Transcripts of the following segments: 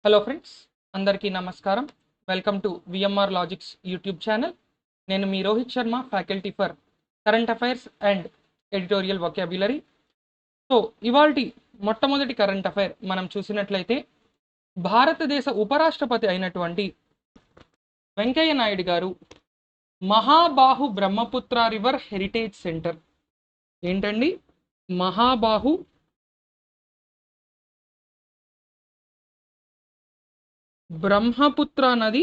Hello friends, అందరికీ నమస్కారం. Welcome to VMR logics YouTube channel. నేను మీ Rohit Sharma, faculty for current affairs and editorial vocabulary. So ఇవాల్టి మొట్టమొదటి కరెంట్ అఫైర్ మనం చూసినట్లయితే, భారతదేశ ఉపరాష్ట్రపతి అయినటువంటి వెంకయ్య నాయుడు గారు Mahabahu Brahmaputra river heritage centre ఏంటండి? మహాబాహు బ్రహ్మపుత్ర నది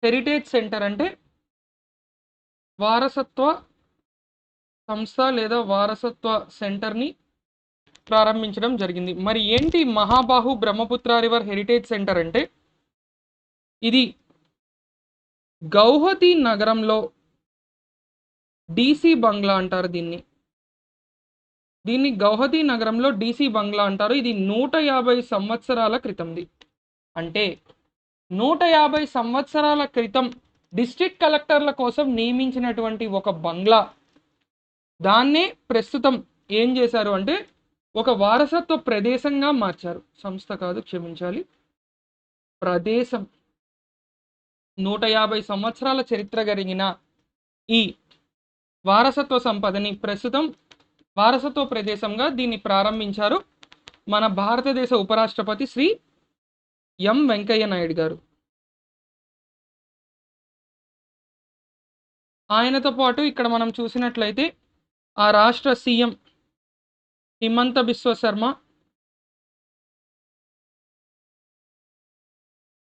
హెరిటేజ్ సెంటర్ అంటే వారసత్వ సంస్థ లేదా వారసత్వ సెంటర్ని ప్రారంభించడం జరిగింది. మరి ఏంటి Mahabahu Brahmaputra river heritage centre అంటే? ఇది గౌహతి నగరంలో డీసీ బంగ్లా అంటారు దీన్ని గౌహతి నగరంలో డీసీ బంగ్లా అంటారు. ఇది 150 సంవత్సరాల క్రితంది. అంటే 150 సంవత్సరాల క్రితం డిస్ట్రిక్ట్ కలెక్టర్ల కోసం నియమించినటువంటి ఒక బంగ్లా, దాన్నే ప్రస్తుతం ఏం చేశారు అంటే ఒక వారసత్వ ప్రదేశంగా మార్చారు. సంస్థ కాదు, క్షమించాలి, ప్రదేశం. 150 సంవత్సరాల చరిత్ర కలిగిన ఈ వారసత్వ సంపదని ప్రస్తుతం వారసత్వ ప్రదేశంగా దీన్ని ప్రారంభించారు మన భారతదేశ ఉపరాష్ట్రపతి శ్రీ ఎం వెంకయ్య నాయుడు గారు. ఆయనతో పాటు ఇక్కడ మనం చూసినట్లయితే ఆ రాష్ట్ర సీఎం హిమంత బిశ్వ శర్మ,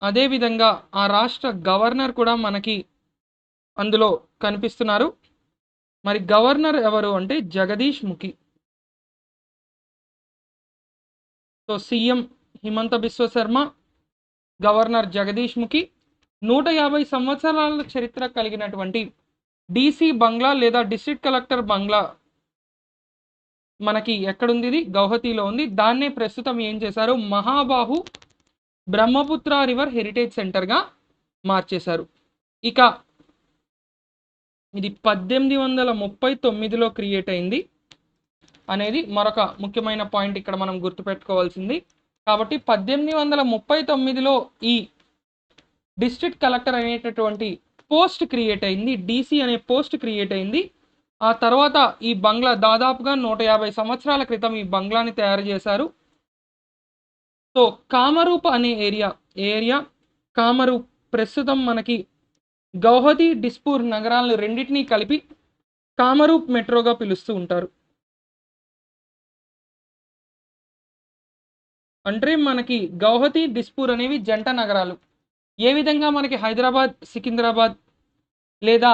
అదేవిధంగా ఆ రాష్ట్ర గవర్నర్ కూడా మనకి అందులో కనిపిస్తున్నారు. మరి గవర్నర్ ఎవరు అంటే Jagdish Mukhi. So CM Himanta Biswa Sharma, governor Jagdish Mukhi. 150 సంవత్సరాల చరిత్ర కలిగినటువంటి డీసీ బంగ్లా లేదా డిస్ట్రిక్ట్ కలెక్టర్ బంగ్లా మనకి ఎక్కడుంది? ఇది గౌహతిలో ఉంది. దాన్నే ప్రస్తుతం ఏం చేశారు? మహాబాహు బ్రహ్మపుత్ర రివర్ హెరిటేజ్ సెంటర్గా మార్చేశారు. ఇక ఇది 1839లో క్రియేట్ అయింది అనేది మరొక ముఖ్యమైన పాయింట్ ఇక్కడ మనం గుర్తుపెట్టుకోవాల్సింది. కాబట్టి 1839లో ఈ డిస్ట్రిక్ట్ కలెక్టర్ అనేటటువంటి పోస్ట్ క్రియేట్ అయింది, డీసీ అనే పోస్ట్ క్రియేట్ అయింది. ఆ తర్వాత ఈ బంగ్లా దాదాపుగా 150 సంవత్సరాల క్రితం ఈ బంగ్లాని తయారు చేశారు. సో కామరూప్ అనే ఏరియా కామరూప్ ప్రస్తుతం మనకి గౌహతి, డిస్పూర్ నగరాలను రెండింటినీ కలిపి కామరూప్ మెట్రోగా పిలుస్తూ ఉంటారు. అంటే మనకి గౌహతి, డిస్పూర్ అనేవి జంట నగరాలు. ఏ విధంగా మనకి హైదరాబాద్, సికింద్రాబాద్ లేదా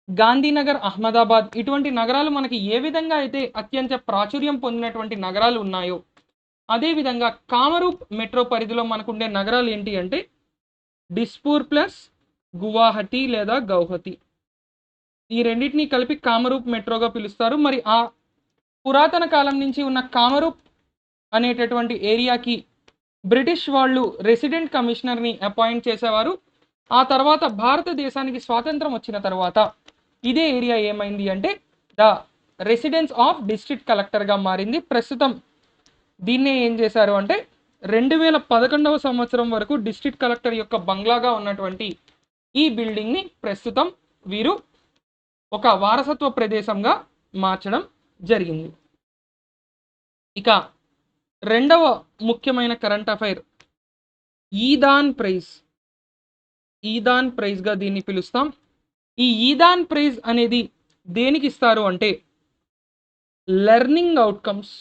గాంధీనగర్, అహ్మదాబాద్ ఇటువంటి నగరాలు మనకి ఏ విధంగా అయితే అత్యంత ప్రాచుర్యం పొందినటువంటి నగరాలు ఉన్నాయో, అదేవిధంగా కామరూప్ మెట్రో పరిధిలో మనకు ఉండే నగరాలు ఏంటి అంటే డిస్పూర్ ప్లస్ గువాహటి లేదా గౌహతి. ఈ రెండింటినీ కలిపి కామరూప్ మెట్రోగా పిలుస్తారు. మరి ఆ పురాతన కాలం నుంచి ఉన్న కామరూప్ అనేటటువంటి ఏరియాకి బ్రిటిష్ వాళ్ళు రెసిడెంట్ కమిషనర్ని అపాయింట్ చేసేవారు. ఆ తర్వాత భారతదేశానికి స్వాతంత్రం వచ్చిన తర్వాత ఇదే ఏరియా ఏమైంది అంటే ద రెసిడెన్స్ ఆఫ్ డిస్ట్రిక్ట్ కలెక్టర్గా మారింది. ప్రస్తుతం దీన్నే ఏం చేశారు అంటే 2011వ సంవత్సరం వరకు డిస్ట్రిక్ట్ కలెక్టర్ యొక్క బంగ్లాగా ఉన్నటువంటి ఈ బిల్డింగ్ని ప్రస్తుతం వీరు ఒక వారసత్వ ప్రదేశంగా మార్చడం జరిగింది. ఇక రెండవ ముఖ్యమైన కరెంట్ అఫైర్ ఈదాన్ ప్రైజ్గా దీన్ని పిలుస్తాం. ఈ ఈదాన్ ప్రైజ్ అనేది దేనికి ఇస్తారు అంటే లెర్నింగ్ అవుట్కమ్స్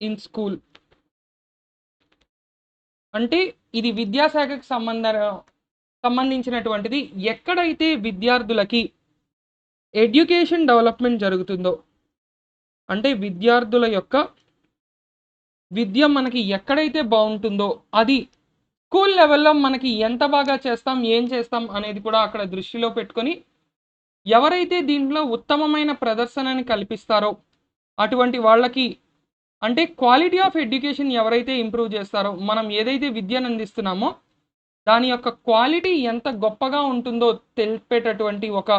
ఇన్ స్కూల్. అంటే ఇది విద్యాశాఖకు సంబంధించినటువంటిది. ఎక్కడైతే విద్యార్థులకి ఎడ్యుకేషన్ డెవలప్మెంట్ జరుగుతుందో, అంటే విద్యార్థుల యొక్క విద్య మనకి ఎక్కడైతే బాగుంటుందో, అది స్కూల్ లెవెల్లో మనకి ఎంత బాగా చేస్తాం, ఏం చేస్తాం అనేది కూడా అక్కడ దృష్టిలో పెట్టుకొని ఎవరైతే దీంట్లో ఉత్తమమైన ప్రదర్శనని కల్పిస్తారో అటువంటి వాళ్ళకి, అంటే క్వాలిటీ ఆఫ్ ఎడ్యుకేషన్ ఎవరైతే ఇంప్రూవ్ చేస్తారో, మనం ఏదైతే విద్యను అందిస్తున్నామో దాని యొక్క క్వాలిటీ ఎంత గొప్పగా ఉంటుందో తెలిపేటటువంటి ఒక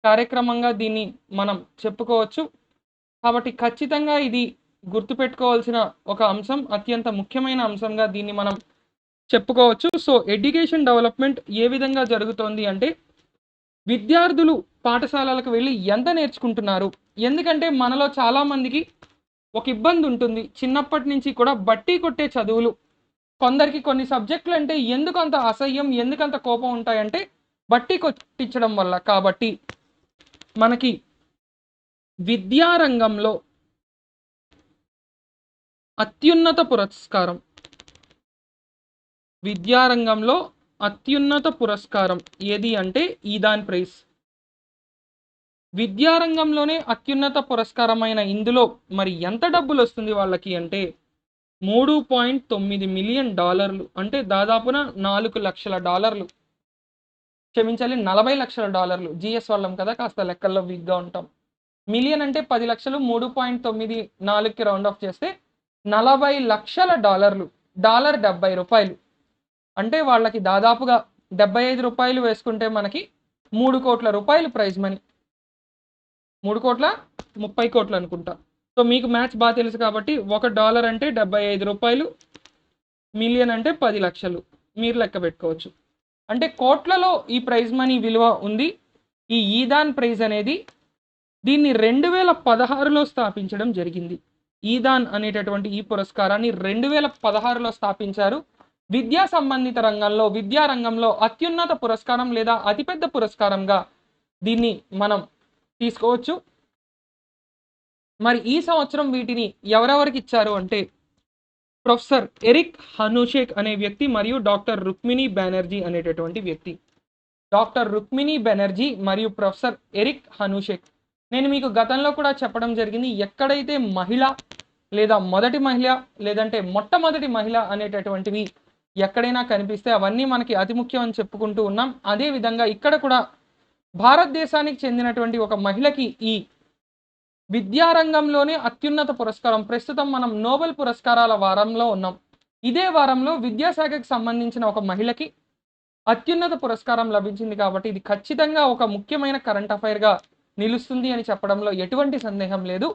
కార్యక్రమంగా దీన్ని మనం చెప్పుకోవచ్చు. కాబట్టి ఖచ్చితంగా ఇది గుర్తుపెట్టుకోవాల్సిన ఒక అంశం, అత్యంత ముఖ్యమైన అంశంగా దీన్ని మనం చెప్పుకోవచ్చు. సో ఎడ్యుకేషన్ డెవలప్మెంట్ ఏ విధంగా జరుగుతోంది అంటే, విద్యార్థులు పాఠశాలలకు వెళ్ళి ఎంత నేర్చుకుంటున్నారు? ఎందుకంటే మనలో చాలామందికి ఒక ఇబ్బంది ఉంటుంది, చిన్నప్పటి నుంచి కూడా బట్టి కొట్టే చదువులు. కొందరికి కొన్ని సబ్జెక్టులు అంటే ఎందుకు అంత అసహ్యం, ఎందుకంత కోపం ఉంటాయంటే బట్టి కొట్టించడం వల్ల. కాబట్టి మనకి విద్యారంగంలో అత్యున్నత పురస్కారం, విద్యారంగంలో అత్యున్నత పురస్కారం ఏది అంటే ఈదాన్ ప్రైజ్. విద్యారంగంలోనే అత్యున్నత పురస్కారమైన ఇందులో మరి ఎంత డబ్బులు వస్తుంది వాళ్ళకి అంటే $3.9 మిలియన్, అంటే దాదాపున $4 లక్షల. క్షమించాలి, $40 లక్షల. జిఎస్ వాళ్ళం కదా, కాస్త లెక్కల్లో వీక్గా ఉంటాం. మిలియన్ అంటే 10 లక్షలు, 3.94కి రౌండ్ ఆఫ్ చేస్తే $40 లక్షల. డాలర్ $70. అంటే వాళ్ళకి దాదాపుగా 75 రూపాయలు వేసుకుంటే మనకి 3 కోట్ల రూపాయలు ప్రైజ్ మనీ. 3.30 కోట్లు అనుకుంటా. సో మీకు మ్యాథ్స్ బాగా తెలుసు కాబట్టి $1 అంటే $75, మిలియన్ అంటే 10 లక్షలు, మీరు లెక్క పెట్టుకోవచ్చు. అంటే కోట్లలో ఈ ప్రైజ్ మనీ విలువ ఉంది. ఈ ఈదాన్ ప్రైజ్ అనేది దీన్ని 2016లో స్థాపించడం జరిగింది. ఈదాన్ అనేటటువంటి ఈ పురస్కారాన్ని 2016లో స్థాపించారు. విద్యా సంబంధిత రంగంలో, విద్యారంగంలో అత్యున్నత పురస్కారం లేదా అతిపెద్ద పురస్కారంగా దీన్ని మనం తీసుకోవచ్చు. మరి ఈ సంవత్సరం వీటిని ఎవరెవరికి ఇచ్చారు అంటే ప్రొఫెసర్ ఎరిక్ హనుషేక్ అనే వ్యక్తి మరియు డాక్టర్ రుక్మిణి బెనర్జీ అనేటటువంటి వ్యక్తి. డాక్టర్ రుక్మిణి బెనర్జీ మరియు ప్రొఫెసర్ ఎరిక్ హనుషేక్. నేను మీకు గతంలో కూడా చెప్పడం జరిగింది, ఎక్కడైతే మహిళ లేదా మొదటి మహిళ లేదంటే మొట్టమొదటి మహిళ అనేటటువంటివి ఎక్కడైనా కనిపిస్తే అవన్నీ మనకి అతి ముఖ్యం అని చెప్పుకుంటూ ఉన్నాం. అదేవిధంగా ఇక్కడ కూడా భారతదేశానికి చెందినటువంటి ఒక మహిళకి ఈ విద్యారంగంలోనే అత్యున్నత పురస్కారం, ప్రస్తుతం మనం నోబెల్ పురస్కారాల వారంలో ఉన్నాం. ఇదే వారంలో విద్యాశాఖకు సంబంధించిన ఒక మహిళకి అత్యున్నత పురస్కారం లభించింది. కాబట్టి ఇది ఖచ్చితంగా ఒక ముఖ్యమైన కరెంట్ అఫైర్గా నిలుస్తుంది అని చెప్పడంలో ఎటువంటి సందేహం లేదు.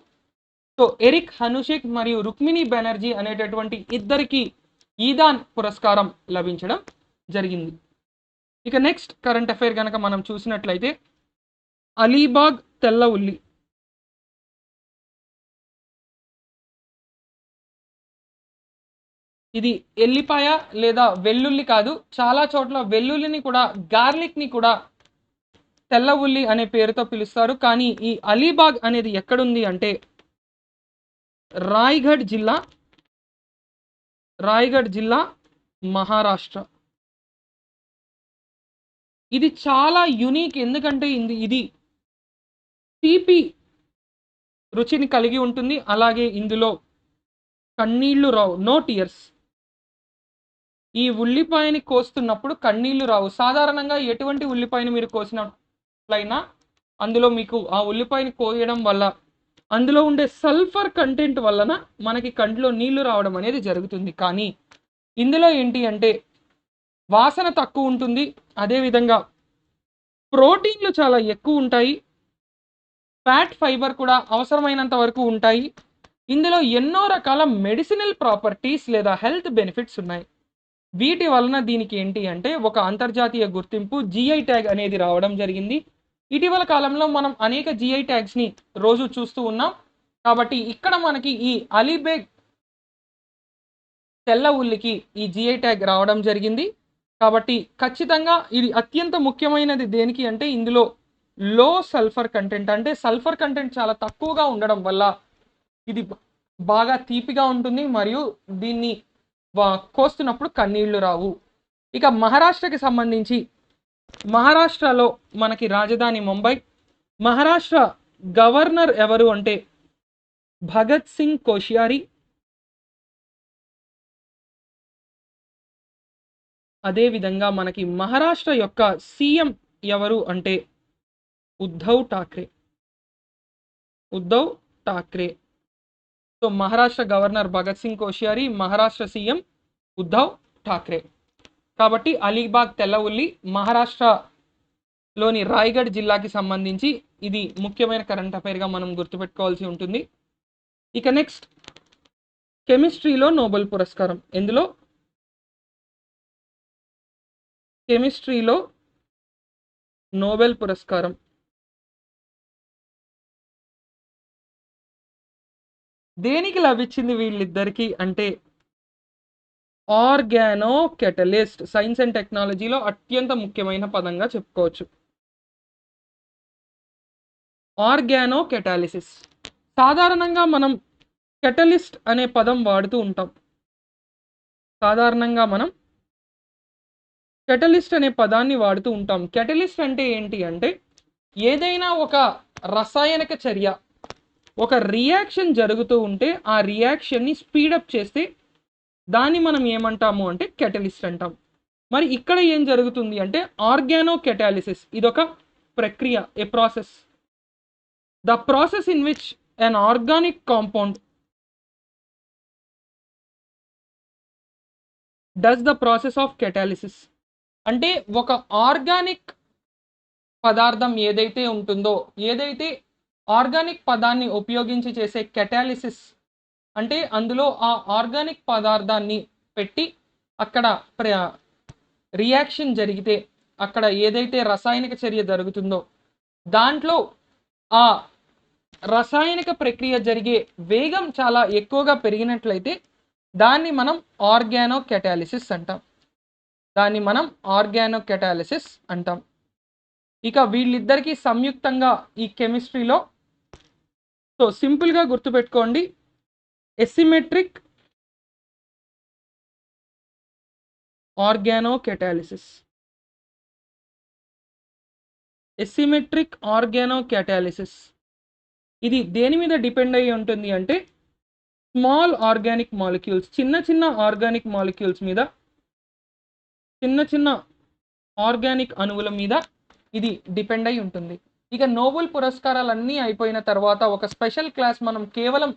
సో ఎరిక్ హనుషేక్ మరియు రుక్మిణి బెనర్జీ అనేటటువంటి ఇద్దరికి ఈదాన్ పురస్కారం లభించడం జరిగింది. ఇక నెక్స్ట్ కరెంట్ అఫైర్ కనుక మనం చూసినట్లయితే, అలీబాగ్ తెల్ల ఉల్లి. ఇది ఎల్లిపాయ లేదా వెల్లుల్లి కాదు, చాలా చోట్ల వెల్లుల్లిని కూడా, గార్లిక్ని కూడా తెల్ల ఉల్లి అనే పేరుతో పిలుస్తారు. కానీ ఈ అలీబాగ్ అనేది ఎక్కడుంది అంటే రాయ్గఢ్ జిల్లా మహారాష్ట్ర. ఇది చాలా యునిక్, ఎందుకంటే ఇది తీపి రుచిని కలిగి ఉంటుంది. అలాగే ఇందులో కన్నీళ్లు రావు, నో టియర్స్. ఈ ఉల్లిపాయని కోస్తున్నప్పుడు కన్నీళ్లు రావు. సాధారణంగా ఎటువంటి ఉల్లిపాయని మీరు కోసినట్లయినా అందులో మీకు ఆ ఉల్లిపాయని కోయడం వల్ల అందులో ఉండే సల్ఫర్ కంటెంట్ వలన మనకి కంటిలో నీళ్లు రావడం అనేది జరుగుతుంది. కానీ ఇందులో ఏంటి అంటే వాసన తక్కువ ఉంటుంది, అదేవిధంగా ప్రోటీన్లు చాలా ఎక్కువ ఉంటాయి, ఫ్యాట్ ఫైబర్ కూడా అవసరమైనంత వరకు ఉంటాయి. ఇందులో ఎన్నో రకాల మెడిసినల్ ప్రాపర్టీస్ లేదా హెల్త్ బెనిఫిట్స్ ఉన్నాయి. వీటి వలన దీనికి ఏంటి అంటే ఒక అంతర్జాతీయ గుర్తింపు, జిఐ ట్యాగ్ అనేది రావడం జరిగింది. ఇటీవల కాలంలో మనం అనేక జిఐ ట్యాగ్స్ని రోజు చూస్తూ ఉన్నాం. కాబట్టి ఇక్కడ మనకి ఈ అలీబాగ్ తెల్ల ఉల్లికి ఈ జిఐ ట్యాగ్ రావడం జరిగింది. కాబట్టి ఖచ్చితంగా ఇది అత్యంత ముఖ్యమైనది దేనికి అంటే ఇందులో లో సల్ఫర్ కంటెంట్, అంటే సల్ఫర్ కంటెంట్ చాలా తక్కువగా ఉండడం వల్ల ఇది బాగా తీపిగా ఉంటుంది మరియు దీన్ని కోస్తున్నప్పుడు కన్నీళ్లు రావు. ఇక మహారాష్ట్రకి సంబంధించి, మహారాష్ట్రలో మనకి రాజధాని ముంబై. మహారాష్ట్ర గవర్నర్ ఎవరు అంటే భగత్ సింగ్ కోశ్యారి. అదేవిధంగా మనకి మహారాష్ట్ర యొక్క సీఎం ఎవరు అంటే Uddhav Thackeray. So Maharashtra governor Bhagat Singh Koshyari, Maharashtra CM Uddhav Thackeray. కాబట్టి అలీబాగ్ తెల్ల ఉల్లి మహారాష్ట్రలోని రాయ్గఢ్ జిల్లాకి సంబంధించి ఇది ముఖ్యమైన కరెంట్ అఫైర్గా మనం గుర్తుపెట్టుకోవాల్సి ఉంటుంది. ఇక నెక్స్ట్ కెమిస్ట్రీలో నోబెల్ పురస్కారం. ఎందులో కెమిస్ట్రీలో నోబెల్ పురస్కారం దేనికి లభించింది వీళ్ళిద్దరికి అంటే ఆర్గానో కెటలిస్ట్. సైన్స్ అండ్ టెక్నాలజీలో అత్యంత ముఖ్యమైన పదంగా చెప్పుకోవచ్చు. Organo catalysis. సాధారణంగా మనం కెటలిస్ట్ అనే పదం వాడుతూ ఉంటాం. కెటలిస్ట్ అనే పదాన్ని వాడుతూ ఉంటాం. కెటలిస్ట్ అంటే ఏంటి అంటే ఏదైనా ఒక రసాయనిక చర్య, ఒక రియాక్షన్ జరుగుతూ ఉంటే ఆ రియాక్షన్ని స్పీడప్ చేస్తే దాన్ని మనం ఏమంటాము అంటే కెటలిస్ట్ అంటాం. మరి ఇక్కడ ఏం జరుగుతుంది అంటే ఆర్గానో కెటాలిసిస్ ఇదొక ప్రక్రియ, a process. The process in which an organic compound does the process of catalysis. అంటే ఒక ఆర్గానిక్ పదార్థం ఏదైతే ఉంటుందో, ఏదైతే ఆర్గానిక్ పదాన్ని ఉపయోగించి చేసే కెటాలిసిస్ అంటే అందులో ఆ ఆర్గానిక్ పదార్థాన్ని పెట్టి అక్కడ రియాక్షన్ జరిగితే అక్కడ ఏదైతే రసాయనిక చర్య జరుగుతుందో దాంట్లో ఆ రసాయనిక ప్రక్రియ జరిగే వేగం చాలా ఎక్కువగా పెరిగినట్లయితే దాన్ని మనం ఆర్గానో కెటాలిసిస్ అంటాం. ఇక వీళ్ళిద్దరికీ సంయుక్తంగా ఈ కెమిస్ట్రీలో సో సింపుల్గా గుర్తుపెట్టుకోండి, ఎసిమెట్రిక్ ఆర్గానో కెటాలిసిస్. ఇది దేని మీద డిపెండ్ అయ్యి ఉంటుంది అంటే స్మాల్ ఆర్గానిక్ మాలిక్యూల్స్, చిన్న ఆర్గానిక్ మాలిక్యూల్స్ మీద, చిన్న ఆర్గానిక్ అణువుల మీద ఇది డిపెండ్ అయి ఉంటుంది. ఇక నోబెల్ పురస్కారాలన్నీ అయిపోయిన తర్వాత ఒక స్పెషల్ క్లాస్ మనం కేవలం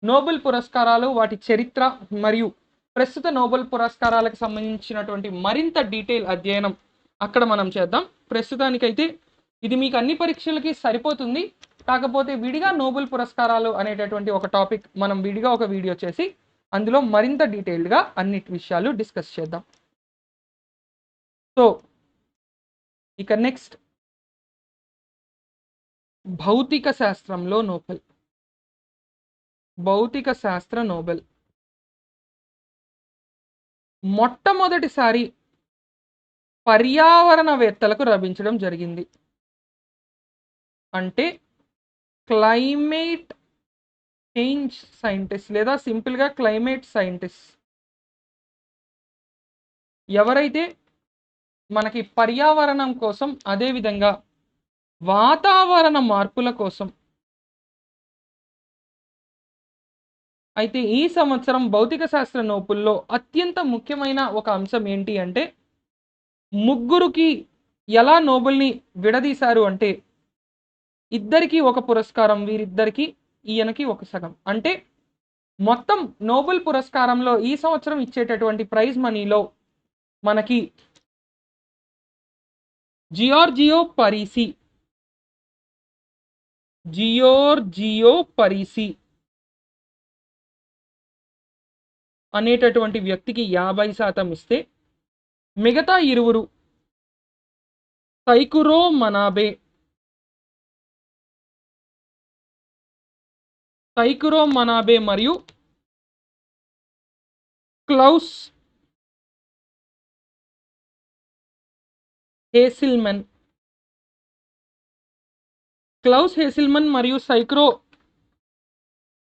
నోబెల్ పురస్కారాలు, వాటి చరిత్ర మరియు ప్రస్తుత నోబెల్ పురస్కారాలకు సంబంధించినటువంటి మరింత డీటెయిల్ అధ్యయనం అక్కడ మనం చేద్దాం. ప్రస్తుతానికైతే ఇది మీకు అన్ని పరీక్షలకి సరిపోతుంది. కాకపోతే విడిగా నోబెల్ పురస్కారాలు అనేటటువంటి ఒక టాపిక్ మనం విడిగా ఒక వీడియో చేసి అందులో మరింత డీటెయిల్డ్గా అన్నిటి విషయాలు డిస్కస్ చేద్దాం. సో ఇక నెక్స్ట్ భౌతిక శాస్త్రంలో నోబెల్. భౌతిక శాస్త్ర నోబెల్ మొట్టమొదటిసారి పర్యావరణవేత్తలకు లభించడం జరిగింది. అంటే క్లైమేట్ చేంజ్ సైంటిస్ట్ లేదా సింపుల్గా క్లైమేట్ సైంటిస్ట్. ఎవరైతే మనకి పర్యావరణం కోసం, అదేవిధంగా వాతావరణ మార్పుల కోసం. అయితే ఈ సంవత్సరం భౌతిక శాస్త్ర నోబెల్లో అత్యంత ముఖ్యమైన ఒక అంశం ఏంటి అంటే ముగ్గురికి ఎలా నోబెల్ని విడదీశారు అంటే ఇద్దరికి ఒక పురస్కారం, వీరిద్దరికి ఈయనకి ఒక సగం. అంటే మొత్తం నోబెల్ పురస్కారంలో ఈ సంవత్సరం ఇచ్చేటటువంటి ప్రైజ్ మనీలో మనకి జియోర్జియో పరీసి అనేటటువంటి వ్యక్తికి 50% ఇస్తే మిగతా ఇరువురు తైకురో మనాబే మరియు క్లౌస్ హేసిల్మన్ మరియు సైక్రో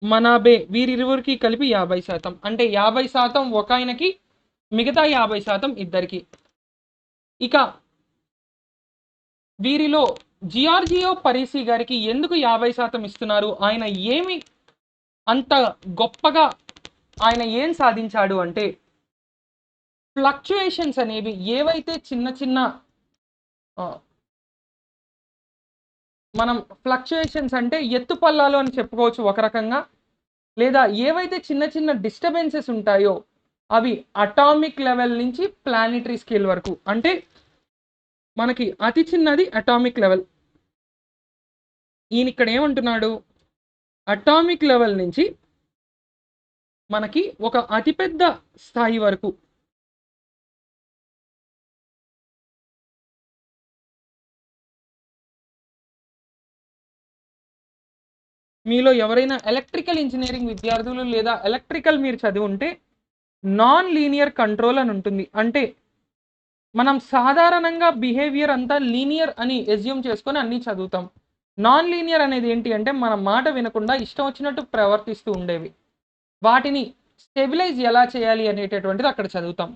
మనాబే వీరిరువురికి కలిపి 50%. అంటే 50% ఒక ఆయనకి, మిగతా 50% ఇద్దరికి. ఇక వీరిలో జియోర్జియో పరీసి గారికి ఎందుకు 50% ఇస్తున్నారు? ఆయన ఏమి అంత గొప్పగా ఆయన ఏం సాధించాడు అంటే ఫ్లక్చుయేషన్స్ అనేవి ఏవైతే చిన్న మనం ఫ్లక్చుయేషన్స్ అంటే ఎత్తుపల్లాలు అని చెప్పుకోవచ్చు ఒక రకంగా, లేదా ఏవైతే చిన్న డిస్టర్బెన్సెస్ ఉంటాయో అవి అటామిక్ లెవెల్ నుంచి ప్లానెటరీ స్కేల్ వరకు. అంటే మనకి అతి చిన్నది అటామిక్ లెవెల్. ఈయన ఇక్కడ ఏమంటున్నాడు, అటామిక్ లెవెల్ నుంచి మనకి ఒక అతిపెద్ద స్థాయి వరకు మీలో ఎవరైనా ఎలక్ట్రికల్ ఇంజనీరింగ్ విద్యార్థులు లేదా ఎలక్ట్రికల్ మీరు చదివి ఉంటే నాన్ లీనియర్ కంట్రోల్ అని ఉంటుంది. అంటే మనం సాధారణంగా బిహేవియర్ అంతా లీనియర్ అని ఎజ్యూమ్ చేసుకొని అన్నీ చదువుతాం. నాన్ లీనియర్ అనేది ఏంటి అంటే మన మాట వినకుండా ఇష్టం వచ్చినట్టు ప్రవర్తిస్తూ ఉండేవి. వాటిని స్టెబిలైజ్ ఎలా చేయాలి అనేటటువంటిది అక్కడ చదువుతాం.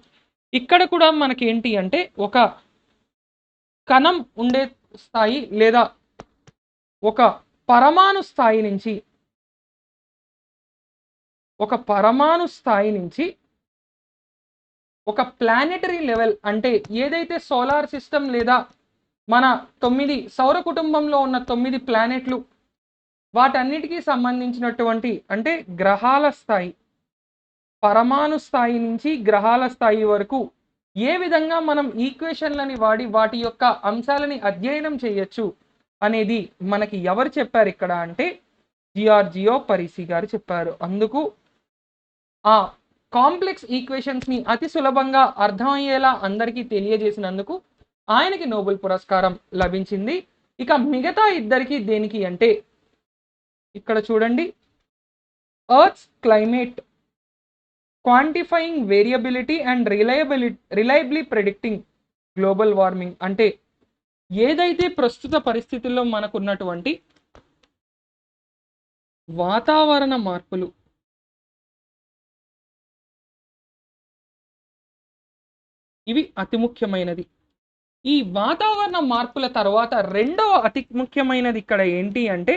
ఇక్కడ కూడా మనకి ఏంటి అంటే ఒక కణం ఉండే స్థాయి లేదా ఒక పరమాణు స్థాయి నుంచి ఒక ప్లానెటరీ లెవెల్, అంటే ఏదైతే సోలార్ సిస్టమ్ లేదా మన 9 సౌర కుటుంబంలో ఉన్న 9 ప్లానెట్లు వాటన్నిటికీ సంబంధించినటువంటి అంటే గ్రహాల స్థాయి, పరమాణు స్థాయి నుంచి గ్రహాల స్థాయి వరకు ఏ విధంగా మనం ఈక్వేషన్లని వాడి వాటి యొక్క అంశాలని అధ్యయనం చేయొచ్చు అనేది మనకి ఎవరు చెప్పారు ఇక్కడ అంటే జియార్జియో పరీసి గారు చెప్పారు. అందుకు ఆ కాంప్లెక్స్ ఈక్వేషన్స్ని అతి సులభంగా అర్థమయ్యేలా అందరికీ తెలియజేసినందుకు ఆయనకి నోబెల్ పురస్కారం లభించింది. ఇక మిగతా ఇద్దరికి దేనికి అంటే ఇక్కడ చూడండి, Earth's climate quantifying variability and reliably predicting global warming. అంటే ఏదైతే ప్రస్తుత పరిస్థితుల్లో మనకున్నటువంటి వాతావరణ మార్పులు ఇవి అతి ముఖ్యమైనది. ఈ వాతావరణ మార్పుల తర్వాత రెండవ అతి ముఖ్యమైనది ఇక్కడ ఏంటి అంటే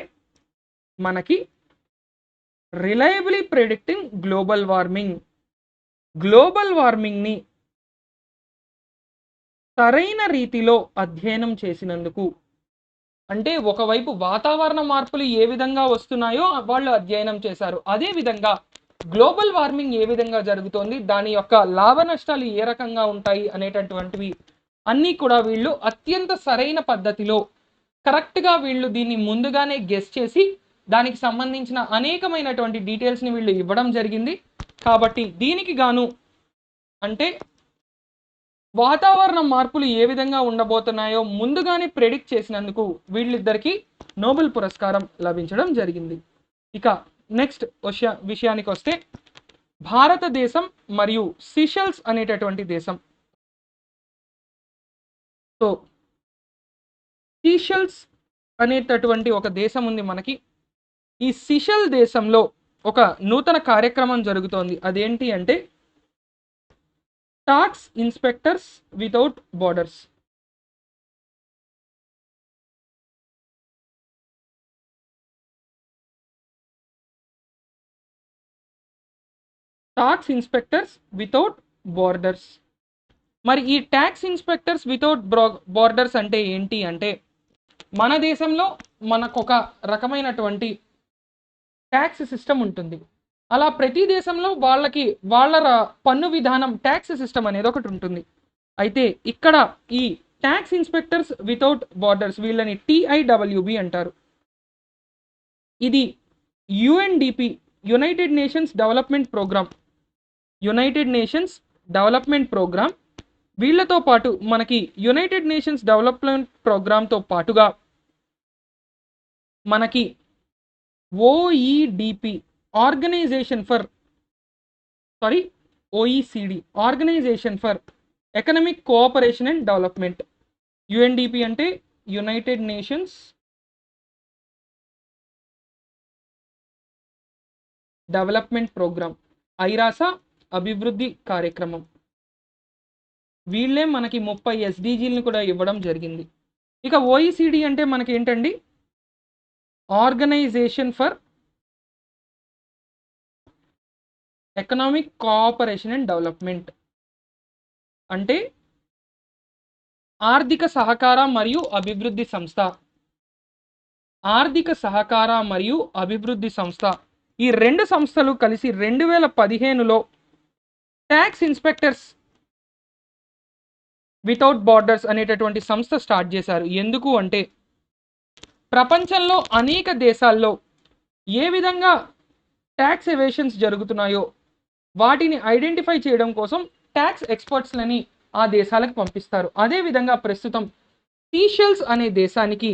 మనకి రిలయబిలీ ప్రెడిక్టింగ్ గ్లోబల్ వార్మింగ్. గ్లోబల్ వార్మింగ్ని సరైన రీతిలో అధ్యయనం చేసినందుకు, అంటే ఒకవైపు వాతావరణ మార్పులు ఏ విధంగా వస్తున్నాయో వాళ్ళు అధ్యయనం చేశారు, అదేవిధంగా గ్లోబల్ వార్మింగ్ ఏ విధంగా జరుగుతోంది, దాని యొక్క లాభ నష్టాలు ఏ రకంగా ఉంటాయి అనేటటువంటివి అన్నీ కూడా వీళ్ళు అత్యంత సరైన పద్ధతిలో కరెక్ట్గా వీళ్ళు దీన్ని ముందుగానే గెస్ చేసి దానికి సంబంధించిన అనేకమైనటువంటి డీటెయిల్స్ని వీళ్ళు ఇవ్వడం జరిగింది. కాబట్టి దీనికి గాను అంటే వాతావరణ మార్పులు ఏ విధంగా ఉండబోతున్నాయో ముందుగానే ప్రెడిక్ట్ చేసినందుకు వీళ్ళిద్దరికీ నోబెల్ పురస్కారం లభించడం జరిగింది. ఇక నెక్స్ట్ విషయానికి వస్తే భారతదేశం మరియు సిషెల్స్ అనేటటువంటి దేశం. సో సిషెల్స్ అనేటటువంటి ఒక దేశం ఉంది మనకి. ఈ సిషెల్ దేశంలో ఒక నూతన కార్యక్రమం జరుగుతోంది. అదేంటి అంటే talks inspectors without borders. Talks inspectors without borders. మరి ఈ ట్యాక్స్ ఇన్స్పెక్టర్స్ వితౌట్ బోర్డర్స్ అంటే ఏంటి అంటే మన దేశంలో మనకొక రకమైనటువంటి ట్యాక్స్ సిస్టమ్ ఉంటుంది. అలా ప్రతి దేశంలో వాళ్ళ పన్ను విధానం ట్యాక్స్ సిస్టమ్ అనేది ఒకటి ఉంటుంది. అయితే ఇక్కడ ఈ ట్యాక్స్ ఇన్స్పెక్టర్స్ వితౌట్ బార్డర్స్ వీళ్ళని TIWB అంటారు. ఇది UNDP United Nations Development Programme వీళ్ళతో పాటు మనకి యునైటెడ్ నేషన్స్ డెవలప్మెంట్ ప్రోగ్రామ్తో పాటుగా మనకి OECD Organisation for Economic Cooperation and Development. UNDP అంటే యునైటెడ్ నేషన్స్ డెవలప్మెంట్ ప్రోగ్రామ్, ఐరాస అభివృద్ధి కార్యక్రమం. వీళ్ళే మనకి 30 SDGలను కూడా ఇవ్వడం జరిగింది. ఇక OECD అంటే మనకి ఏంటండి, Organisation for Economic Cooperation and Development. అంటే ఆర్థిక సహకార మరియు అభివృద్ధి సంస్థ. ఈ రెండు సంస్థలు కలిసి 2015లో ట్యాక్స్ ఇన్స్పెక్టర్స్ వితౌట్ బార్డర్స్ అనేటటువంటి సంస్థ స్టార్ట్ చేశారు. ఎందుకు అంటే ప్రపంచంలో అనేక దేశాల్లో ఏ విధంగా ట్యాక్స్ ఎవేషన్స్ జరుగుతున్నాయో వాటిని ఐడెంటిఫై చేయడం కోసం ట్యాక్స్ ఎక్స్పర్ట్స్లని ఆ దేశాలకు పంపిస్తారు. అదేవిధంగా ప్రస్తుతం సీషెల్స్ అనే దేశానికి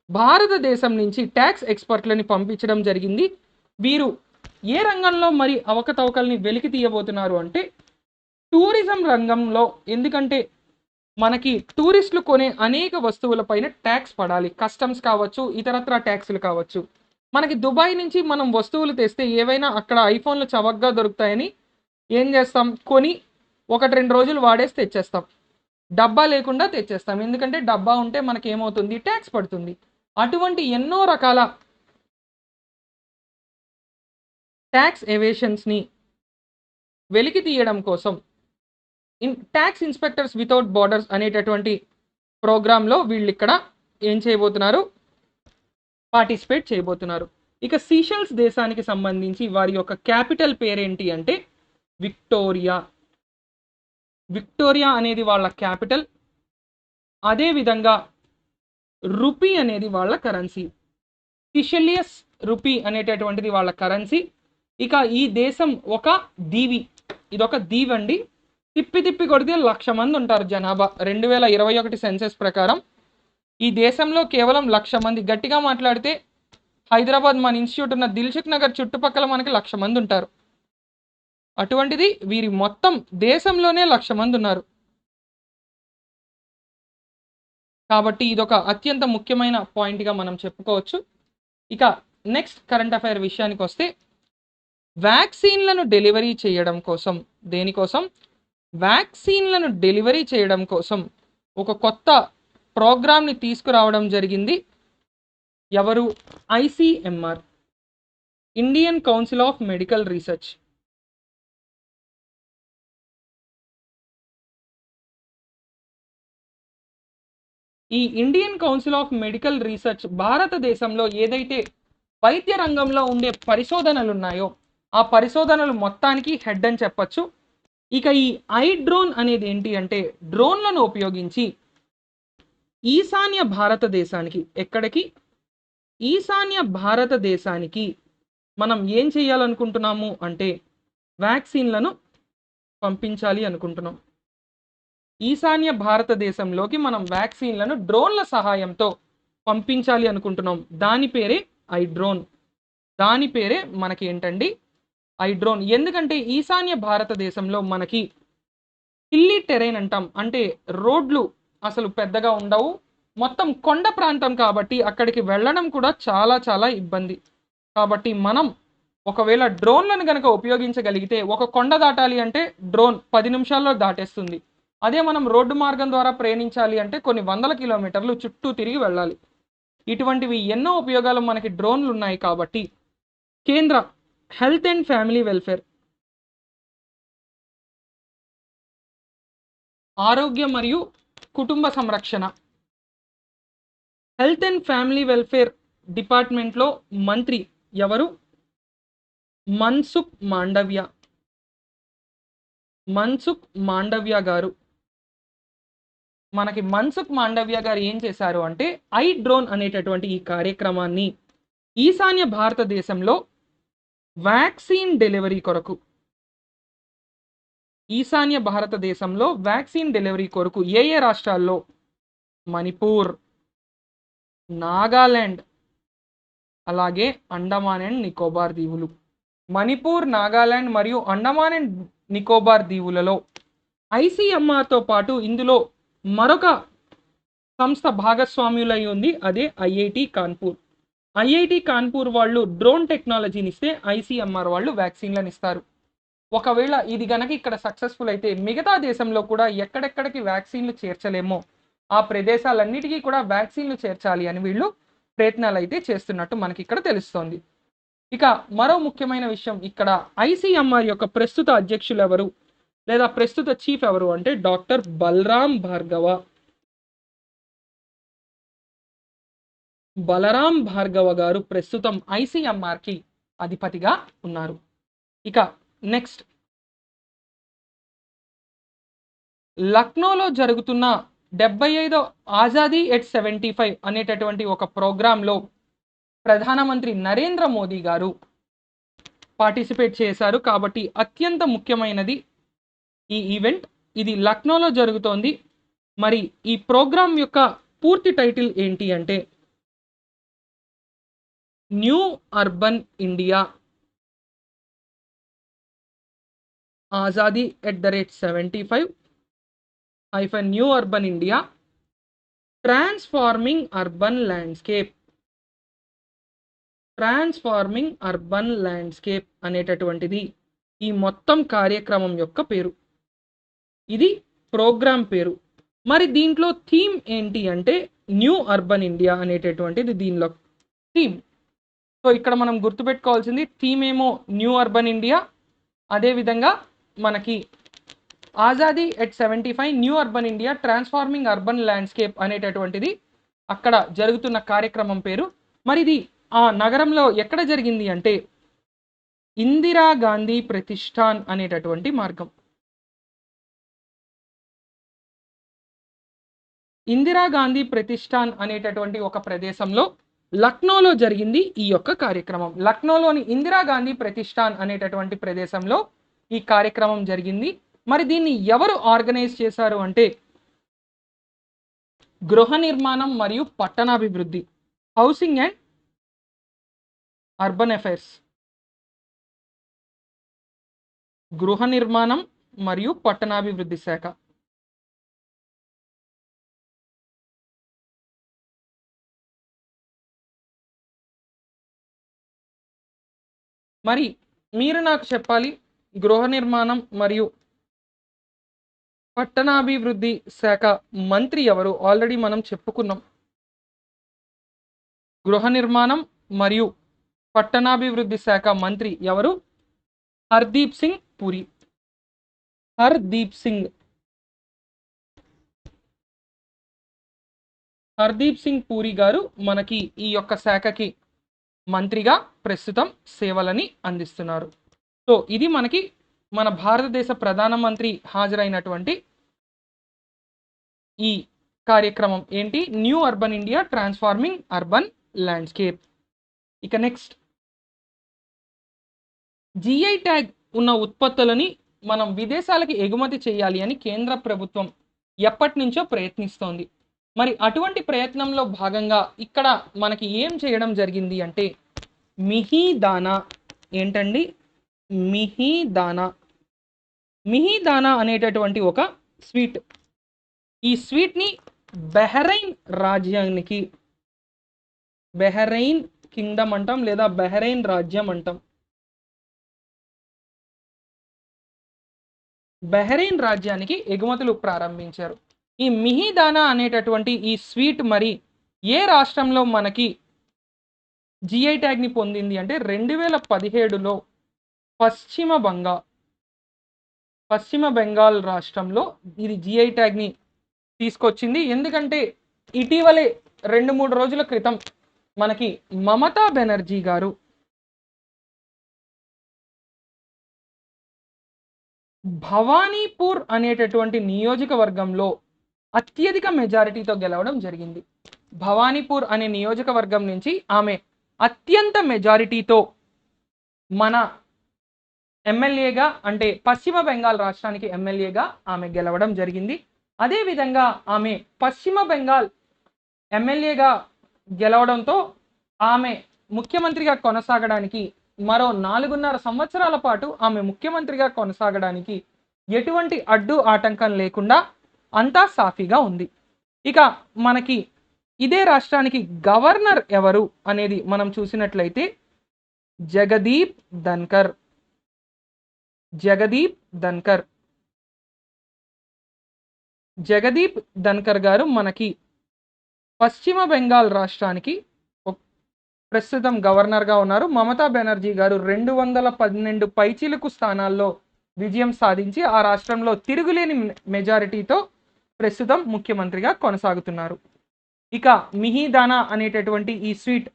భారతదేశం నుంచి ట్యాక్స్ ఎక్స్పర్ట్లని పంపించడం జరిగింది. వీరు ఏ రంగంలో మరి అవకతవకల్ని వెలికి తీయబోతున్నారు అంటే టూరిజం రంగంలో. ఎందుకంటే మనకి టూరిస్టులు కొనే అనేక వస్తువులపైన ట్యాక్స్ పడాలి. కస్టమ్స్ కావచ్చు, ఇతరత్ర ట్యాక్సులు కావచ్చు. మనకి దుబాయ్ నుంచి మనం వస్తువులు తెస్తే ఏవైనా అక్కడ ఐఫోన్లు చవకగా దొరుకుతాయని ఏం చేస్తాం, కొని 1-2 రోజులు వాడేసి తెచ్చేస్తాం. డబ్బా లేకుండా తెచ్చేస్తాం. ఎందుకంటే డబ్బా ఉంటే మనకి ఏమవుతుంది, ట్యాక్స్ పడుతుంది. అటువంటి ఎన్నో రకాల ట్యాక్స్ ఎవేషన్స్ని వెలికి తీయడం కోసం ట్యాక్స్ ఇన్స్పెక్టర్స్ వితౌట్ బార్డర్స్ అనేటటువంటి ప్రోగ్రాంలో వీళ్ళు ఇక్కడ ఏం చేయబోతున్నారు, పార్టిసిపేట్ చేయబోతున్నారు. ఇక సీషెల్స్ దేశానికి సంబంధించి వారి యొక్క క్యాపిటల్ పేరేంటి అంటే విక్టోరియా. విక్టోరియా అనేది వాళ్ళ క్యాపిటల్. అదేవిధంగా రూపీ అనేది వాళ్ళ కరెన్సీ. సిషెలియస్ రూపీ అనేటటువంటిది వాళ్ళ కరెన్సీ. ఇక ఈ దేశం ఒక దీవి, ఇదొక దీవి అండి. తిప్పి తిప్పి కొడితే 1,00,000 మంది ఉంటారు జనాభా. 2021 సెన్సెస్ ప్రకారం ఈ దేశంలో కేవలం 1,00,000 మంది. గట్టిగా మాట్లాడితే హైదరాబాద్ మన ఇన్స్టిట్యూట్ ఉన్న దిల్సుఖ్ నగర్ చుట్టుపక్కల మనకి 1,00,000 మంది ఉంటారు. అటువంటిది వీరి మొత్తం దేశంలోనే 1,00,000 మంది ఉన్నారు. కాబట్టి ఇదొక అత్యంత ముఖ్యమైన పాయింట్గా మనం చెప్పుకోవచ్చు. ఇక నెక్స్ట్ కరెంట్ అఫైర్ విషయానికి వస్తే వ్యాక్సిన్లను డెలివరీ చేయడం కోసం, దేనికోసం, వ్యాక్సిన్లను డెలివరీ చేయడం కోసం ఒక కొత్త ప్రోగ్రామ్ని తీసుకురావడం జరిగింది. ఎవరు, ICMR, Indian council of medical research. ఈ Indian council of medical research భారతదేశంలో ఏదైతే వైద్య రంగంలో ఉండే పరిశోధనలు ఉన్నాయో ఆ పరిశోధనలు మొత్తానికి హెడ్ అని చెప్పచ్చు. ఇక ఈ ఐ డ్రోన్ అనేది ఏంటి అంటే డ్రోన్లను ఉపయోగించి ఈశాన్య భారతదేశానికి, ఎక్కడికి, ఈశాన్య భారతదేశానికి మనం ఏం చేయాలనుకుంటున్నాము అంటే వ్యాక్సిన్లను పంపించాలి అనుకుంటున్నాం. ఈశాన్య భారతదేశంలోకి మనం వ్యాక్సిన్లను డ్రోన్ల సహాయంతో పంపించాలి అనుకుంటున్నాం. దాని పేరే ఐ డ్రోన్. దాని పేరే మనకి ఏంటండి, ఐ డ్రోన్. ఎందుకంటే ఈశాన్య భారతదేశంలో మనకి హిల్లీ టెరైన్ అంటాం, అంటే రోడ్లు అసలు పెద్దగా ఉండవు, మొత్తం కొండ ప్రాంతం కాబట్టి అక్కడికి వెళ్ళడం కూడా చాలా చాలా ఇబ్బంది. కాబట్టి మనం ఒకవేళ డ్రోన్లను కనుక ఉపయోగించగలిగితే, ఒక కొండ దాటాలి అంటే డ్రోన్ 10 నిమిషాల్లో దాటేస్తుంది. అదే మనం రోడ్డు మార్గం ద్వారా ప్రయాణించాలి అంటే కొన్ని 100 కిలోమీటర్లు చుట్టూ తిరిగి వెళ్ళాలి. ఇటువంటివి ఎన్నో ఉపయోగాలు మనకి డ్రోన్లు ఉన్నాయి. కాబట్టి కేంద్ర హెల్త్ అండ్ ఫ్యామిలీ వెల్ఫేర్, ఆరోగ్య మరియు కుటుంబ సంరక్షణ, హెల్త్ అండ్ ఫ్యామిలీ వెల్ఫేర్ డిపార్ట్మెంట్లో మంత్రి ఎవరు, మన్సుఖ్ మాండవ్య. మన్సుఖ్ మాండవ్య గారు, మనకి మన్సుఖ్ మాండవ్య గారు ఏం చేశారు అంటే ఐ డ్రోన్ అనేటటువంటి ఈ కార్యక్రమాన్ని ఈశాన్య భారతదేశంలో వ్యాక్సిన్ డెలివరీ కొరకు, ఈశాన్య భారతదేశంలో వ్యాక్సిన్ డెలివరీ కొరకు ఏ ఏ రాష్ట్రాల్లో, మణిపూర్, నాగాలాండ్, అలాగే అండమాన్ అండ్ నికోబార్ దీవులు. మణిపూర్, నాగాలాండ్ మరియు అండమాన్ అండ్ నికోబార్ దీవులలో ఐసిఎంఆర్తో పాటు ఇందులో మరొక సంస్థ భాగస్వామ్యులై ఉంది, అదే ఐఐటి కాన్పూర్. ఐఐటి కాన్పూర్ వాళ్ళు డ్రోన్ టెక్నాలజీని ఇస్తే ఐసిఎంఆర్ వాళ్ళు వ్యాక్సిన్లను ఇస్తారు. ఒకవేళ ఇది గనక ఇక్కడ సక్సెస్ఫుల్ అయితే మిగతా దేశంలో కూడా ఎక్కడెక్కడికి వ్యాక్సిన్లు చేర్చలేమో ఆ ప్రదేశాలన్నిటికీ కూడా వ్యాక్సిన్లు చేర్చాలి అని వీళ్ళు ప్రయత్నాలు అయితే చేస్తున్నట్టు మనకి ఇక్కడ తెలుస్తోంది. ఇక మరో ముఖ్యమైన విషయం, ఇక్కడ ఐసిఎంఆర్ యొక్క ప్రస్తుత అధ్యక్షులు ఎవరు లేదా ప్రస్తుత చీఫ్ ఎవరు అంటే డాక్టర్ బలరాం భార్గవ. బలరాం భార్గవ గారు ప్రస్తుతం ఐసిఎంఆర్కి అధిపతిగా ఉన్నారు. ఇక నెక్స్ట్ లక్నోలో జరుగుతున్న 75వ ఆజాదీ ఎట్ 75 అనేటటువంటి ఒక ప్రోగ్రాంలో ప్రధానమంత్రి నరేంద్ర మోదీ గారు పార్టిసిపేట్ చేశారు. కాబట్టి అత్యంత ముఖ్యమైనది ఈ ఈవెంట్. ఇది లక్నోలో జరుగుతోంది. మరి ఈ ప్రోగ్రాం యొక్క పూర్తి టైటిల్ ఏంటి అంటే new urban India Azadi at the rate 75 new urban India transforming urban landscape అనేటటువంటిది ఈ మొత్తం కార్యక్రమం యొక్క పేరు. ఇది ప్రోగ్రామ్ పేరు. మరి దీంట్లో థీమ్ ఏంటి అంటే న్యూ అర్బన్ ఇండియా అనేటటువంటిది దీనిలో థీమ్. సో ఇక్కడ మనం గుర్తుపెట్టుకోవాల్సింది థీమ్ ఏమో న్యూ అర్బన్ ఇండియా, అదేవిధంగా మనకి Azadi at 75 new urban India transforming urban landscape అనేటటువంటిది అక్కడ జరుగుతున్న కార్యక్రమం పేరు. మరి ఇది ఆ నగరంలో ఎక్కడ జరిగింది అంటే ఇందిరాగాంధీ ప్రతిష్టాన్ అనేటటువంటి మార్గం. ఇందిరాగాంధీ ప్రతిష్టాన్ అనేటటువంటి ఒక ప్రదేశంలో లక్నోలో జరిగింది ఈ యొక్క కార్యక్రమం. లక్నోలోని ఇందిరాగాంధీ ప్రతిష్టాన్ అనేటటువంటి ప్రదేశంలో ఈ కార్యక్రమం జరిగింది. మరి దీన్ని ఎవరు ఆర్గనైజ్ చేశారు అంటే గృహ నిర్మాణం మరియు పట్టణాభివృద్ధి, హౌసింగ్ అండ్ అర్బన్ అఫైర్స్, గృహ నిర్మాణం మరియు పట్టణాభివృద్ధి శాఖ. మరి మీరు నాకు చెప్పాలి, గృహ నిర్మాణం మరియు పట్టణాభివృద్ధి శాఖ మంత్రి ఎవరు? ఆల్రెడీ మనం చెప్పుకున్నాం. గృహ నిర్మాణం మరియు పట్టణాభివృద్ధి శాఖ మంత్రి ఎవరు? హర్దీప్ సింగ్ పూరి. హర్దీప్ సింగ్ పూరి గారు మనకి ఈ యొక్క శాఖకి మంత్రిగా ప్రస్తుతం సేవలని అందిస్తున్నారు. సో ఇది మనకి మన భారతదేశ ప్రధానమంత్రి హాజరైనటువంటి ఈ కార్యక్రమం ఏంటి? New urban India transforming urban landscape. ఇక నెక్స్ట్, జిఐ ట్యాగ్ ఉన్న ఉత్పత్తులని మనం విదేశాలకి ఎగుమతి చేయాలి అని కేంద్ర ప్రభుత్వం ఎప్పటి నుంచో ప్రయత్నిస్తోంది. మరి అటువంటి ప్రయత్నంలో భాగంగా ఇక్కడ మనకి ఏం చేయడం జరిగింది అంటే మిహిదానా. ఏంటండి? మిహిదానా అనేటటువంటి ఒక స్వీట్. ఈ స్వీట్ని బహ్రెయిన్ రాజ్యానికి, బహ్రెయిన్ కింగ్డమ్ అంటాం లేదా బహ్రెయిన్ రాజ్యం అంటాం. బహ్రెయిన్ రాజ్యానికి ఎగుమతులు ప్రారంభించారు. ఈ మిహిదానా అనేటటువంటి ఈ స్వీట్ మరి ఏ రాష్ట్రంలో మనకి జిఐ ట్యాగ్ని పొందింది అంటే 2017లో పశ్చిమ బెంగాల్ రాష్ట్రంలో ఇది జిఐ ట్యాగ్ని తీసుకొచ్చింది. ఎందుకంటే ఇటీవలే 2-3 రోజుల క్రితం మనకి మమతా బెనర్జీ గారు భవానీపూర్ అనేటటువంటి నియోజకవర్గంలో అత్యధిక మెజారిటీతో గెలవడం జరిగింది. భవానీపూర్ అనే నియోజకవర్గం నుంచి ఆమె అత్యంత మెజారిటీతో మన ఎమ్మెల్యేగా, అంటే పశ్చిమ బెంగాల్ రాష్ట్రానికి ఎమ్మెల్యేగా ఆమె గెలవడం జరిగింది. అదేవిధంగా ఆమె పశ్చిమ బెంగాల్ ఎమ్మెల్యేగా గెలవడంతో ఆమె ముఖ్యమంత్రిగా కొనసాగడానికి మరో 4.5 సంవత్సరాల పాటు ఆమె ముఖ్యమంత్రిగా కొనసాగడానికి ఎటువంటి అడ్డు ఆటంకం లేకుండా అంతా సాఫీగా ఉంది. ఇక మనకి ఇదే రాష్ట్రానికి గవర్నర్ ఎవరు అనేది మనం చూసినట్లయితే జగదీప్ ధన్కర్ గారు మనకి పశ్చిమ బెంగాల్ రాష్ట్రానికి ప్రస్తుతం గవర్నర్గా ఉన్నారు. మమతా బెనర్జీ గారు 212 పైచిలుకు స్థానాల్లో విజయం సాధించి ఆ రాష్ట్రంలో తిరుగులేని మెజారిటీతో ప్రస్తుతం ముఖ్యమంత్రిగా కొనసాగుతున్నారు. ఇక మిహిదానా అనేటటువంటి ఈ స్వీట్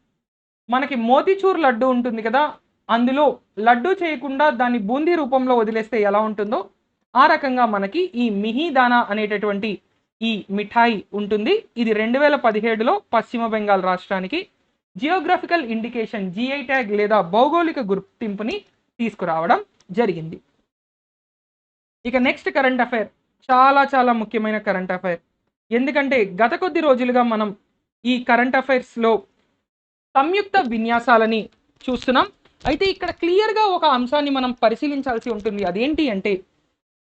మనకి మోతిచూర్ లడ్డు ఉంటుంది కదా, అందులో లడ్డు చేయకుండా దాన్ని బూందీ రూపంలో వదిలేస్తే ఎలా ఉంటుందో ఆ రకంగా మనకి ఈ మిహిదానా అనేటటువంటి ఈ మిఠాయి ఉంటుంది. ఇది 2017లో పశ్చిమ బెంగాల్ రాష్ట్రానికి జియోగ్రఫికల్ ఇండికేషన్ జిఐ ట్యాగ్ లేదా భౌగోళిక గుర్తింపుని తీసుకురావడం జరిగింది. ఇక నెక్స్ట్ కరెంట్ అఫైర్ చాలా చాలా ముఖ్యమైన కరెంట్ అఫైర్. ఎందుకంటే గత కొద్ది రోజులుగా మనం ఈ కరెంట్ అఫైర్స్లో సంయుక్త విన్యాసాలని చూస్తున్నాం. అయితే ఇక్కడ క్లియర్గా ఒక అంశాన్ని మనం పరిశీలించాల్సి ఉంటుంది. అదేంటి అంటే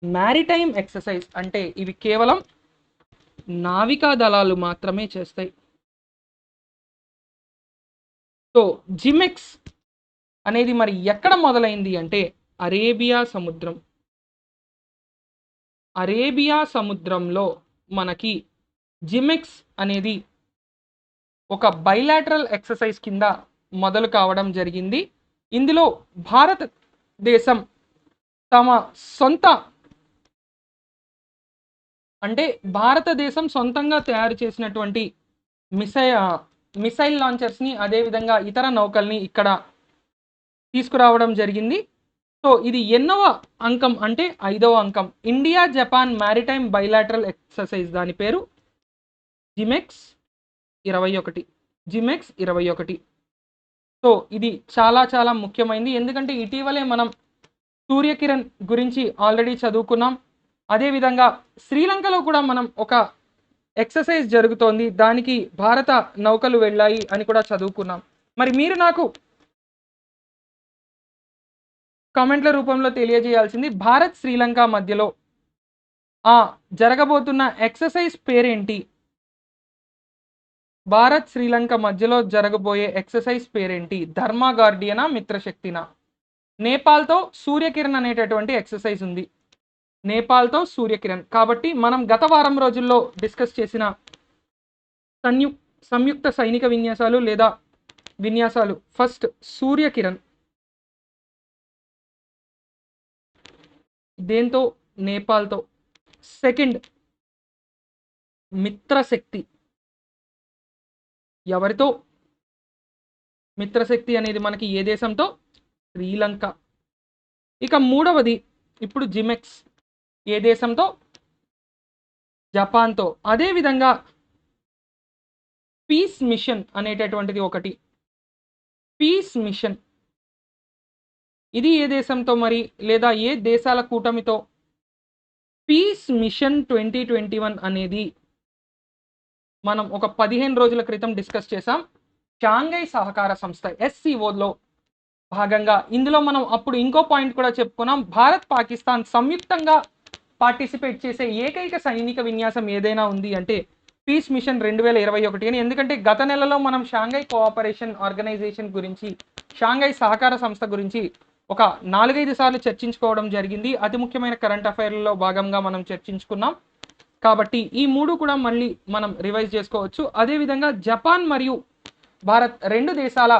మ్యారిటైమ్ ఎక్సర్సైజ్. అంటే ఇవి కేవలం నావికా దళాలు మాత్రమే చేస్తాయి. సో జిమెక్స్ అనేది మరి ఎక్కడ మొదలైంది అంటే అరేబియా సముద్రంలో మనకి జిమెక్స్ అనేది ఒక బైలాటరల్ ఎక్సర్సైజ్ కింద మొదలు కావడం జరిగింది. ఇందులో భారతదేశం తమ సొంత అంటే భారతదేశం సొంతంగా తయారు చేసినటువంటి మిసైల్ లాంచర్స్ని అదేవిధంగా ఇతర నౌకల్ని ఇక్కడ తీసుకురావడం జరిగింది. సో ఇది ఎన్నవ అంకం అంటే 5వ అంకం. India Japan maritime bilateral exercise, దాని పేరు జిమెక్స్ 21. సో ఇది చాలా చాలా ముఖ్యమైనది. ఎందుకంటే ఇటీవలే మనం సూర్యకిరణ్ గురించి ఆల్రెడీ చదువుకున్నాం. అదేవిధంగా శ్రీలంకలో కూడా మనం ఒక ఎక్సర్సైజ్ జరుగుతోంది, దానికి భారత నౌకలు వెళ్ళాయి అని కూడా చదువుకున్నాం. మరి మీరు నాకు కామెంట్ల రూపంలో తెలియజేయాల్సింది భారత్ శ్రీలంక మధ్యలో జరగబోతున్న ఎక్సర్సైజ్ పేరేంటి? భారత్ శ్రీలంక మధ్యలో జరగబోయే ఎక్సర్సైజ్ పేరేంటి? ధర్మా గార్డియనా, మిత్రశక్తినా? నేపాల్తో సూర్యకిరణ్ అనేటటువంటి ఎక్సర్సైజ్ ఉంది. నేపాల్తో సూర్యకిరణ్. కాబట్టి మనం గత వారం రోజుల్లో డిస్కస్ చేసిన సంయుక్త సైనిక విన్యాసాలు లేదా విన్యాసాలు, ఫస్ట్ సూర్యకిరణ్, దేంతో? నేపాల్తో. సెకండ్ మిత్రశక్తి, ఎవరితో? మిత్రశక్తి అనేది మనకి ఏ దేశంతో? శ్రీలంక. ఇక మూడవది ఇప్పుడు జిమెక్స్, ఏ దేశంతో? జపాన్తో. అదేవిధంగా పీస్ మిషన్ అనేటటువంటిది ఒకటి. పీస్ మిషన్ ఇది ఏ దేశంతో మరి, లేదా ఏ దేశాల కూటమితో? పీస్ మిషన్ 2021 అనేది మనం ఒక 15 రోజుల క్రితం డిస్కస్ చేసాం. షాంఘై సహకార సంస్థ SCOలో భాగంగా ఇందులో మనం అప్పుడు ఇంకో పాయింట్ కూడా చెప్పుకున్నాం. భారత్ పాకిస్తాన్ సంయుక్తంగా పార్టిసిపేట్ చేసే ఏకైక సైనిక విన్యాసం ఏదైనా ఉంది అంటే పీస్ మిషన్ 2021 అని. ఎందుకంటే గత నెలలో మనం షాంఘై కోఆపరేషన్ ఆర్గనైజేషన్ గురించి, షాంఘై సహకార సంస్థ గురించి ఒక 4-5 సార్లు చర్చించుకోవడం జరిగింది. అతి ముఖ్యమైన కరెంట్ అఫైర్లలో భాగంగా మనం చర్చించుకున్నాం. కాబట్టి ఈ మూడు కూడా మళ్ళీ మనం రివైజ్ చేసుకోవచ్చు. అదేవిధంగా జపాన్ మరియు భారత్ రెండు దేశాల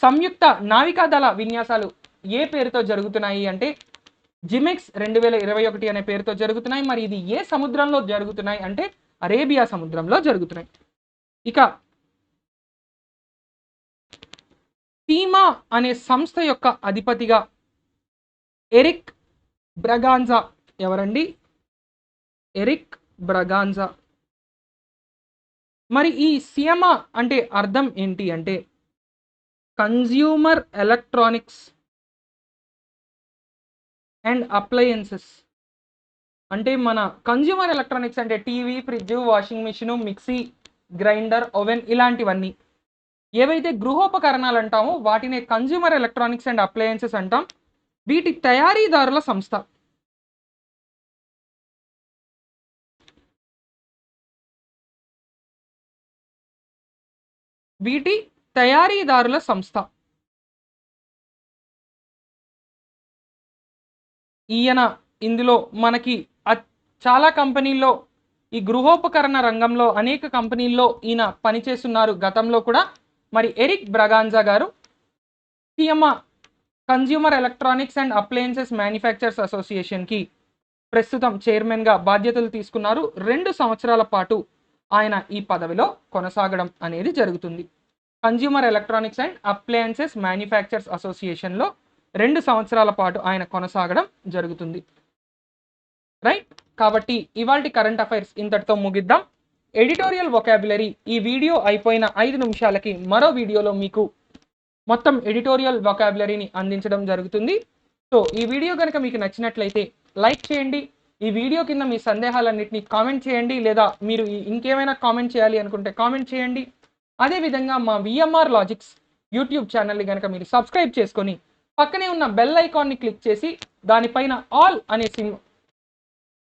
సంయుక్త నావికాదళ విన్యాసాలు ఏ పేరుతో జరుగుతున్నాయి అంటే జిమెక్స్ 2021 అనే పేరుతో జరుగుతున్నాయి. మరి ఇది ఏ సముద్రంలో జరుగుతున్నాయి అంటే అరేబియా సముద్రంలో జరుగుతున్నాయి. ఇక టీమా అనే సంస్థ యొక్క అధిపతిగా ఎరిక్ బ్రగాన్జా. ఎవరండి? ఎరిక్ బ్రగాన్జా. మరి ఈ సియమా అంటే అర్థం ఏంటి అంటే కన్జ్యూమర్ ఎలక్ట్రానిక్స్ అండ్ అప్లయన్సెస్. అంటే మన కన్జ్యూమర్ ఎలక్ట్రానిక్స్ అంటే TV, fridge, washing machine, mixie, grinder, oven ఇలాంటివన్నీ ఏవైతే గృహోపకరణాలు అంటామో వాటిని కన్జ్యూమర్ ఎలక్ట్రానిక్స్ అండ్ అప్లయన్సెస్ అంటాం. వీటి తయారీదారుల సంస్థ. వీటి తయారీదారుల సంస్థ. ఈయన ఇందులో మనకి చాలా కంపెనీల్లో ఈ గృహోపకరణ రంగంలో అనేక కంపెనీల్లో ఈయన పనిచేస్తున్నారు గతంలో కూడా. మరి ఎరిక్ బ్రగాన్జా గారు CEAMA consumer electronics and appliances manufacturers అసోసియేషన్కి ప్రస్తుతం చైర్మన్గా బాధ్యతలు తీసుకున్నారు. 2 సంవత్సరాల పాటు ఆయన ఈ పదవిలో కొనసాగడం అనేది జరుగుతుంది. Consumer electronics and appliances manufacturers అసోసియేషన్లో 2 సంవత్సరాల పాటు ఆయన కొనసాగడం జరుగుతుంది. రైట్. కాబట్టి ఇవాల్టి కరెంట్ అఫైర్స్ ఇంతటితో ముగిద్దాం. ఎడిటోరియల్ వొకాబులరీ ఈ వీడియో అయిపోయిన 5 నిమిషాలకి మరో వీడియోలో మీకు మొత్తం ఎడిటోరియల్ వొకాబులరీని అందించడం జరుగుతుంది. సో ఈ వీడియో కనుక మీకు నచ్చినట్లయితే లైక్ చేయండి. ఈ వీడియో కింద మీ సందేహాలన్నింటినీ కామెంట్ చేయండి, లేదా మీరు ఇంకేమైనా కామెంట్ చేయాలి అనుకుంటే కామెంట్ చేయండి. అదేవిధంగా మా విఎంఆర్ లాజిక్స్ యూట్యూబ్ ఛానల్ని కనుక మీరు సబ్స్క్రైబ్ చేసుకొని పక్కనే ఉన్న బెల్ ఐకాన్ని క్లిక్ చేసి దానిపైన ఆల్ అనే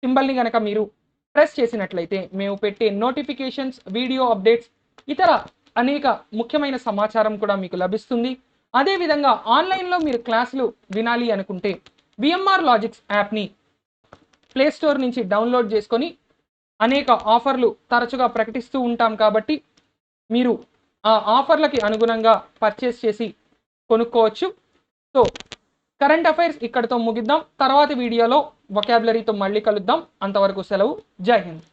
సింబల్ని కనుక మీరు ప్రెస్ చేసినట్లయితే మేము పెట్టే నోటిఫికేషన్స్, వీడియో అప్డేట్స్, ఇతర అనేక ముఖ్యమైన సమాచారం కూడా మీకు లభిస్తుంది. అదేవిధంగా ఆన్లైన్లో మీరు క్లాసులు వినాలి అనుకుంటే విఎంఆర్ లాజిక్స్ యాప్ని ప్లేస్టోర్ నుంచి డౌన్లోడ్ చేసుకొని అనేక ఆఫర్లు తరచుగా ప్రకటిస్తూ ఉంటాం కాబట్టి మీరు ఆ ఆఫర్లకి అనుగుణంగా పర్చేస్ చేసి కొనుక్కోవచ్చు. సో కరెంట్ అఫైర్స్ ఇక్కడితో ముగిద్దాం. తర్వాతి వీడియోలో వొకాబులరీతో మళ్ళీ కలుద్దాం. అంతవరకు సెలవు. జై హింద్.